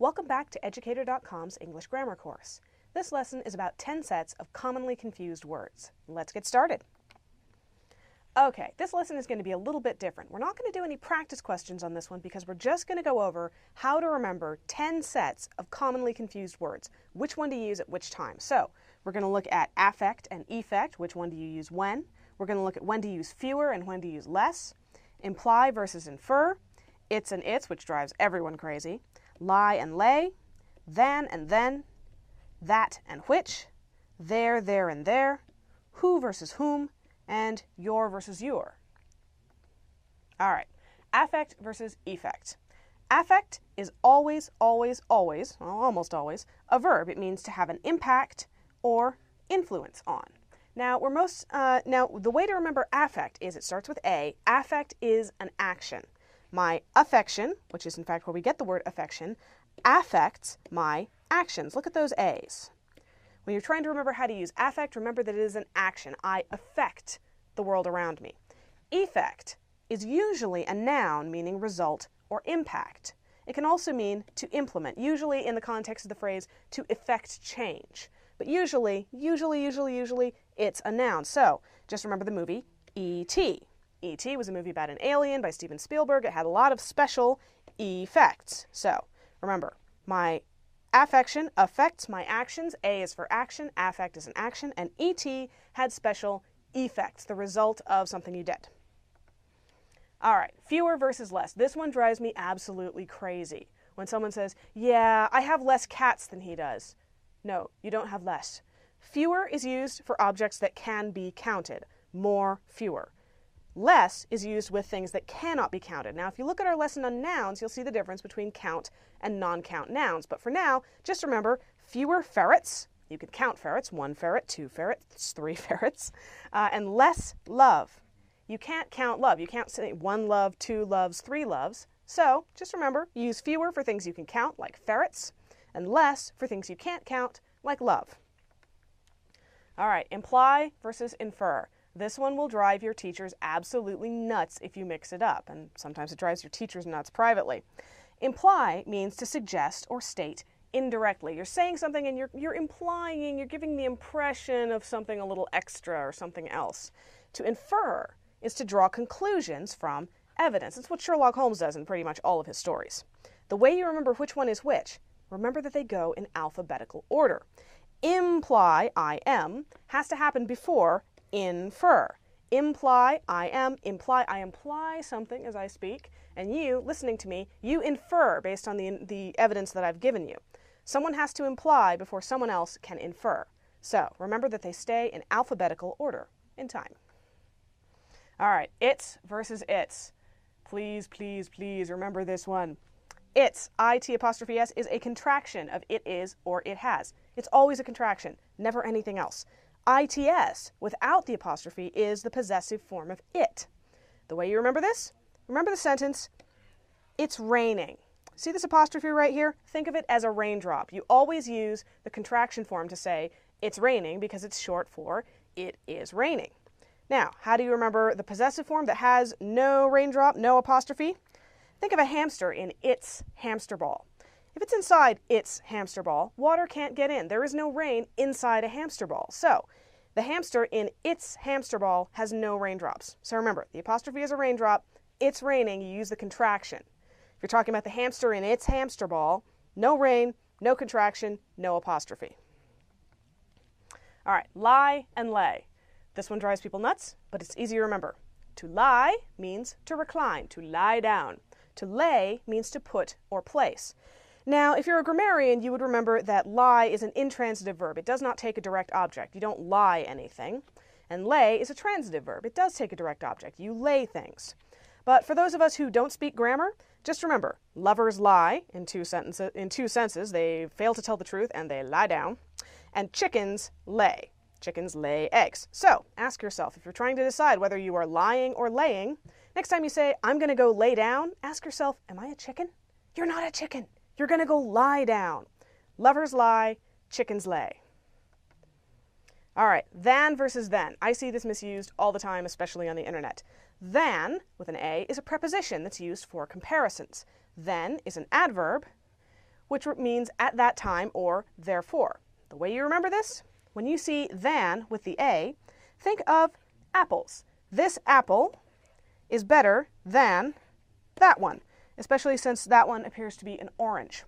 Welcome back to Educator.com's English Grammar course. This lesson is about 10 sets of commonly confused words. Let's get started. Okay, this lesson is going to be a little bit different. We're not going to do any practice questions on this one because we're just going to go over how to remember 10 sets of commonly confused words, which one to use at which time. So, we're going to look at affect and effect, which one do you use when. We're going to look at when to use fewer and when to use less, imply versus infer, it's and its, which drives everyone crazy, lie and lay, than and then, that and which, there and there, who versus whom, and your versus your. All right, affect versus effect. Affect is always, well, almost always, a verb. It means to have an impact or influence on. Now, the way to remember affect is it starts with A. Affect is an action. My affection, which is in fact where we get the word affection, affects my actions. Look at those A's. When you're trying to remember how to use affect, remember that it is an action. I affect the world around me. Effect is usually a noun meaning result or impact. It can also mean to implement, usually in the context of the phrase to effect change. But usually, it's a noun. So, just remember the movie E.T. E.T. was a movie about an alien by Steven Spielberg. It had a lot of special effects. So, remember, my affection affects my actions. A is for action, affect is an action, and E.T. had special effects, the result of something you did. All right, fewer versus less. This one drives me absolutely crazy. When someone says, yeah, I have less cats than he does. No, you don't have less. Fewer is used for objects that can be counted. More, fewer. Less is used with things that cannot be counted. Now, if you look at our lesson on nouns, you'll see the difference between count and non-count nouns. But for now, just remember, fewer ferrets. You could count ferrets, 1 ferret, 2 ferrets, 3 ferrets, and less love. You can't count love. You can't say 1 love, 2 loves, 3 loves. So just remember, use fewer for things you can count, like ferrets, and less for things you can't count, like love. All right, imply versus infer. This one will drive your teachers absolutely nuts if you mix it up, and sometimes it drives your teachers nuts privately. Imply means to suggest or state indirectly. You're saying something and you're implying, you're giving the impression of something a little extra or something else. To infer is to draw conclusions from evidence. That's what Sherlock Holmes does in pretty much all of his stories. The way you remember which one is which, remember that they go in alphabetical order. Imply, I am, has to happen before infer. Imply, I am, imply, I imply something as I speak, and you, listening to me, you infer based on the evidence that I've given you. Someone has to imply before someone else can infer. So, remember that they stay in alphabetical order in time. All right, it's versus its. Please remember this one. It's, I-T'-S, is a contraction of it is or it has. It's always a contraction, never anything else. ITS, without the apostrophe, is the possessive form of it. The way you remember this? Remember the sentence, it's raining. See this apostrophe right here? Think of it as a raindrop. You always use the contraction form to say it's raining because it's short for it is raining. Now, how do you remember the possessive form that has no raindrop, no apostrophe? Think of a hamster in its hamster ball. If it's inside its hamster ball, water can't get in. There is no rain inside a hamster ball. So, the hamster in its hamster ball has no raindrops. So remember, the apostrophe is a raindrop. It's raining. You use the contraction. If you're talking about the hamster in its hamster ball, no rain, no contraction, no apostrophe. All right, lie and lay. This one drives people nuts, but it's easy to remember. To lie means to recline, to lie down. To lay means to put or place. Now, if you're a grammarian, you would remember that lie is an intransitive verb. It does not take a direct object. You don't lie anything. And lay is a transitive verb. It does take a direct object. You lay things. But for those of us who don't speak grammar, just remember, lovers lie in two senses. They fail to tell the truth and they lie down. And chickens lay. Chickens lay eggs. So, ask yourself, if you're trying to decide whether you are lying or laying, next time you say, I'm going to go lay down, ask yourself, am I a chicken? You're not a chicken. You're going to go lie down. Lovers lie, chickens lay. All right, than versus then. I see this misused all the time, especially on the internet. Than, with an A, is a preposition that's used for comparisons. Then is an adverb, which means at that time or therefore. The way you remember this, when you see than with the A, think of apples. This apple is better than that one, especially since that one appears to be an orange.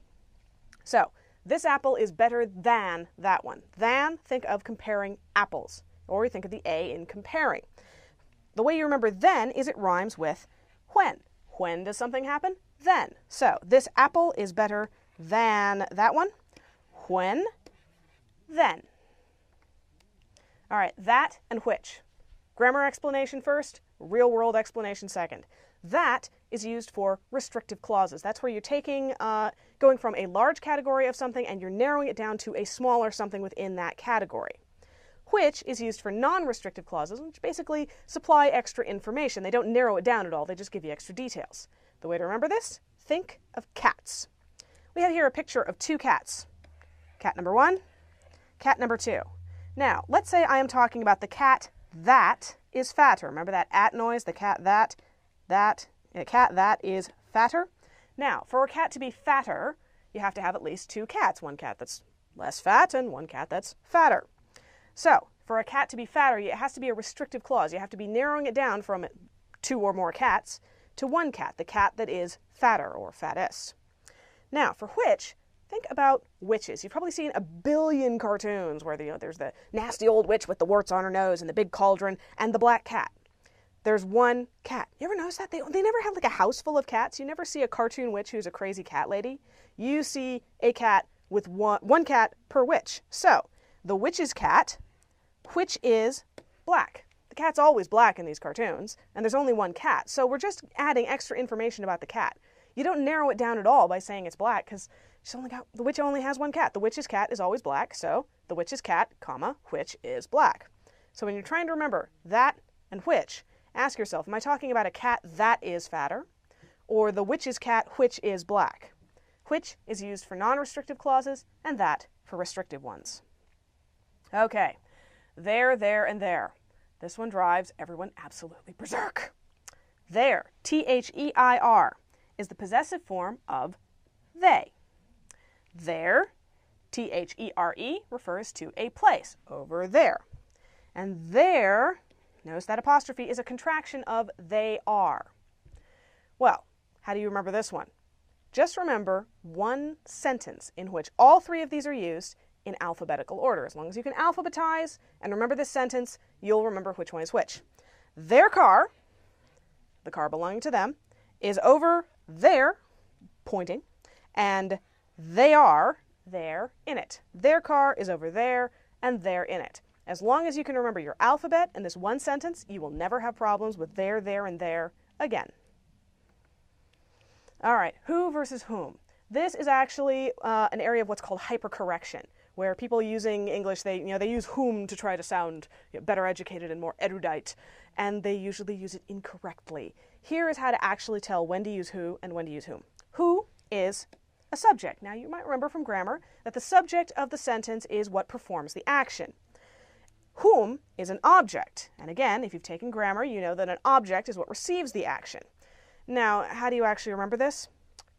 So, this apple is better than that one. Than, think of comparing apples, or you think of the A in comparing. The way you remember then is it rhymes with when. When does something happen? Then. So, this apple is better than that one. When? Then. All right, that and which. Grammar explanation first, real world explanation second. That is used for restrictive clauses. That's where you're taking, going from a large category of something and you're narrowing it down to a smaller something within that category. Which is used for non-restrictive clauses, which basically supply extra information. They don't narrow it down at all, they just give you extra details. The way to remember this, think of cats. We have here a picture of two cats. Cat number 1, cat number 2. Now, let's say I am talking about the cat that is fatter. Remember that at noise, the cat a cat that is fatter. Now, for a cat to be fatter, you have to have at least two cats. One cat that's less fat and one cat that's fatter. So, for a cat to be fatter, it has to be a restrictive clause. You have to be narrowing it down from 2 or more cats to one cat, the cat that is fatter or fattest. Now, for which, think about witches. You've probably seen a billion cartoons where there's the nasty old witch with the warts on her nose and the big cauldron and the black cat. There's one cat. You ever notice that? They never have like a house full of cats. You never see a cartoon witch who's a crazy cat lady. You see a cat with one cat per witch. So, the witch's cat, which is black. The cat's always black in these cartoons, and there's only one cat. So we're just adding extra information about the cat. You don't narrow it down at all by saying it's black, because the witch only has one cat. The witch's cat is always black, so the witch's cat, comma, which is black. So when you're trying to remember that and which, ask yourself, am I talking about a cat that is fatter, or the witch's cat which is black? Which is used for non-restrictive clauses, and that for restrictive ones. Okay, there, and there. This one drives everyone absolutely berserk. There, T-H-E-I-R, is the possessive form of they. There, T-H-E-R-E, refers to a place, over there. And there, notice that apostrophe is a contraction of they are. Well, how do you remember this one? Just remember one sentence in which all 3 of these are used in alphabetical order. As long as you can alphabetize and remember this sentence, you'll remember which one is which. Their car, the car belonging to them, is over there, pointing, and they are there in it. Their car is over there, and they're in it. As long as you can remember your alphabet and this one sentence, you will never have problems with there, and there again. All right, who versus whom. This is actually an area of what's called hypercorrection, where people using English, they use whom to try to sound better educated and more erudite, and they usually use it incorrectly. Here is how to actually tell when to use who and when to use whom. Who is a subject. Now, you might remember from grammar that the subject of the sentence is what performs the action. Whom is an object. And again, if you've taken grammar, you know that an object is what receives the action. Now, how do you actually remember this?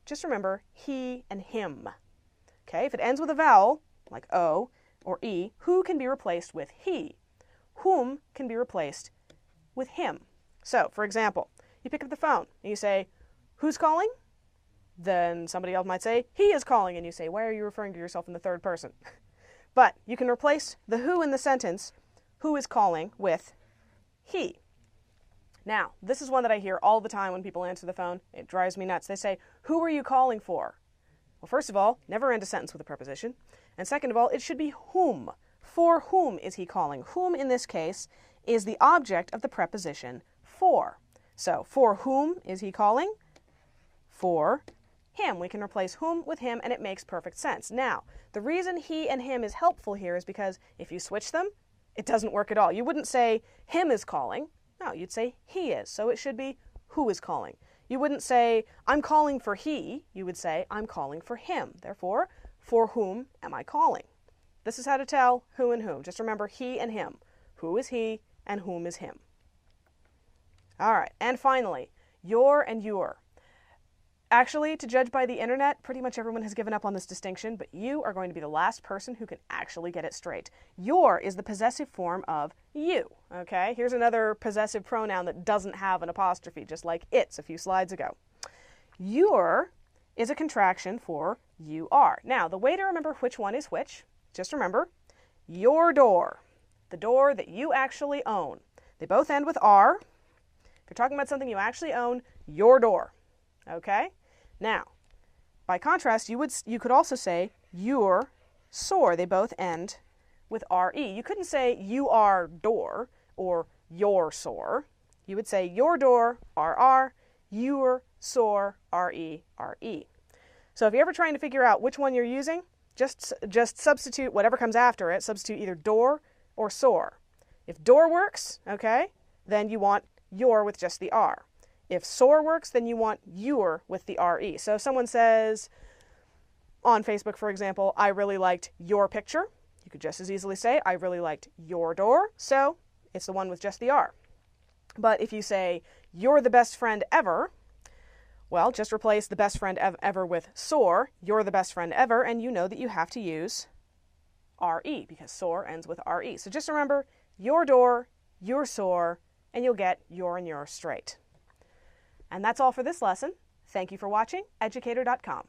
Just remember he and him. Okay, if it ends with a vowel, like O or E, who can be replaced with he. Whom can be replaced with him. So, for example, you pick up the phone and you say, who's calling? Then somebody else might say, he is calling, and you say, why are you referring to yourself in the third person? But you can replace the who in the sentence, who is calling, with he. Now, this is one that I hear all the time when people answer the phone. It drives me nuts. They say, who are you calling for? Well, first of all, never end a sentence with a preposition. And second of all, it should be whom. For whom is he calling? Whom, in this case, is the object of the preposition for. So, for whom is he calling? For him. We can replace whom with him, and it makes perfect sense. Now, the reason he and him is helpful here is because if you switch them, it doesn't work at all. You wouldn't say him is calling. No, you'd say he is. So it should be who is calling. You wouldn't say, I'm calling for he. You would say, I'm calling for him. Therefore, for whom am I calling? This is how to tell who and whom. Just remember he and him. Who is he and whom is him? All right, and finally, your and your. Actually, to judge by the internet, pretty much everyone has given up on this distinction, but you are going to be the last person who can actually get it straight. Your is the possessive form of you, okay? Here's another possessive pronoun that doesn't have an apostrophe, just like it's a few slides ago. Your is a contraction for you are. Now, the way to remember which one is which, just remember, your door, the door that you actually own. They both end with are. If you're talking about something you actually own, your door. Okay? Now, by contrast, you could also say your sore. They both end with re. You couldn't say you are door or your sore. You would say your door, rr, your sore, re. So if you're ever trying to figure out which one you're using, just substitute whatever comes after it. Substitute either door or sore. If door works, okay, then you want your with just the r. If sore works, then you want your with the re. So if someone says on Facebook, for example, I really liked your picture, you could just as easily say, I really liked your door. So it's the one with just the r. But if you say, you're the best friend ever, well, just replace the best friend ever with sore, you're the best friend ever, and you know that you have to use re because sore ends with re. So just remember, your door, your sore, and you'll get your and your straight. And that's all for this lesson. Thank you for watching Educator.com.